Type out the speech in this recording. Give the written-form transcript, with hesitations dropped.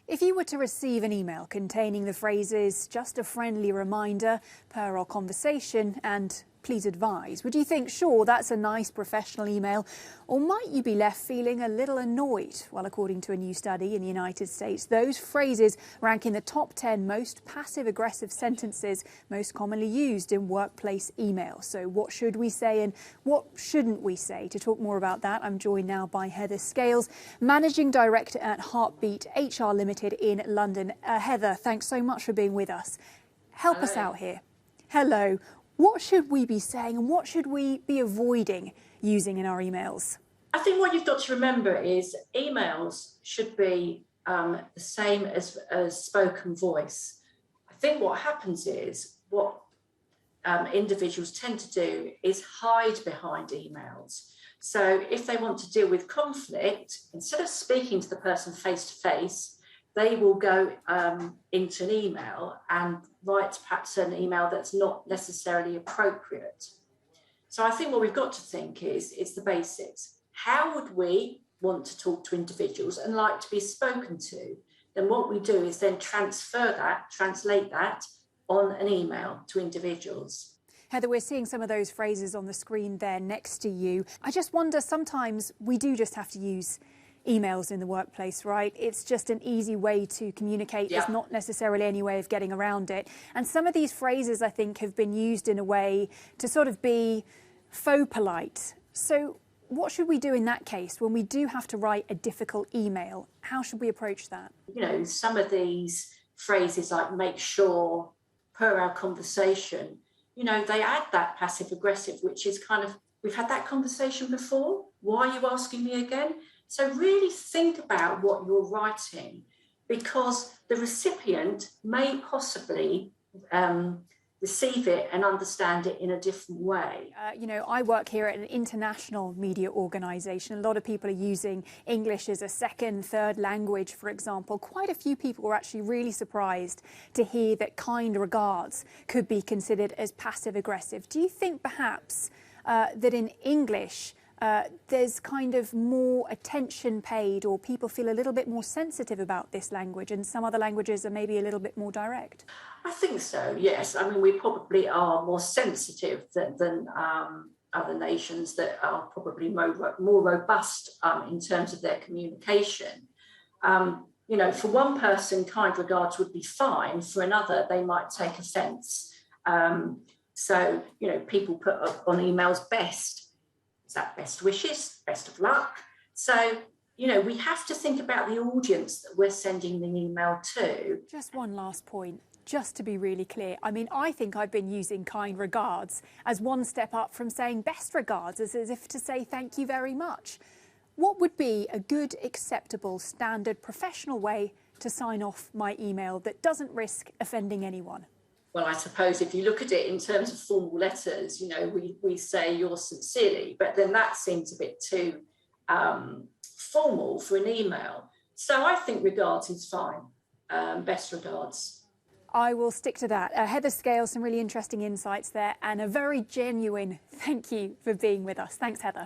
If you were to receive an email containing the phrases, "just a friendly reminder," "per our conversation," and "please advise," would you think, sure, that's a nice professional email? Or might you be left feeling a little annoyed? Well, according to a new study in the United States, those phrases rank in the top 10 most passive-aggressive sentences most commonly used in workplace email. So what should we say and what shouldn't we say? To talk more about that, I'm joined now by Heather Scales, Managing Director at Heartbeat HR Limited in London. Heather, thanks so much for being with us. Help us out here. Hello. What should we be saying and what should we be avoiding using in our emails? I think what you've got to remember is emails should be the same as spoken voice. I think what happens is what individuals tend to do is hide behind emails. So if they want to deal with conflict, instead of speaking to the person face to face, they will go into an email and write perhaps an email that's not necessarily appropriate. So I think what we've got to think is it's the basics. How would we want to talk to individuals and like to be spoken to? Then what we do is then translate that on an email to individuals. Heather, we're seeing some of those phrases on the screen there next to you. I just wonder, sometimes we do just have to use emails in the workplace, right? It's just an easy way to communicate. There's not necessarily any way of getting around it. And some of these phrases, I think, have been used in a way to sort of be faux polite. So what should we do in that case when we do have to write a difficult email? How should we approach that? You know, some of these phrases like "make sure," "per our conversation," you know, they add that passive aggressive, which is kind of, we've had that conversation before. Why are you asking me again? So really think about what you're writing, because the recipient may possibly receive it and understand it in a different way. You know, I work here at an international media organisation. A lot of people are using English as a second, third language, for example. Quite a few people were actually really surprised to hear that "kind regards" could be considered as passive-aggressive. Do you think perhaps that in English there's kind of more attention paid, or people feel a little bit more sensitive about this language, and some other languages are maybe a little bit more direct? I think so, yes. I mean, we probably are more sensitive than other nations that are probably more robust in terms of their communication. You know, for one person, kind regards would be fine. For another, they might take offence. So, you know, people put up on emails "best." Is that best wishes, best of luck? So, you know, we have to think about the audience that we're sending the email to. Just one last point, just to be really clear. I mean, I think I've been using "kind regards" as one step up from saying "best regards," as if to say thank you very much. What would be a good, acceptable, standard, professional way to sign off my email that doesn't risk offending anyone? Well, I suppose if you look at it in terms of formal letters, you know, we say "yours sincerely," but then that seems a bit too formal for an email. So I think regards is fine. Best regards. I will stick to that. Heather Scales, some really interesting insights there, and a very genuine thank you for being with us. Thanks, Heather.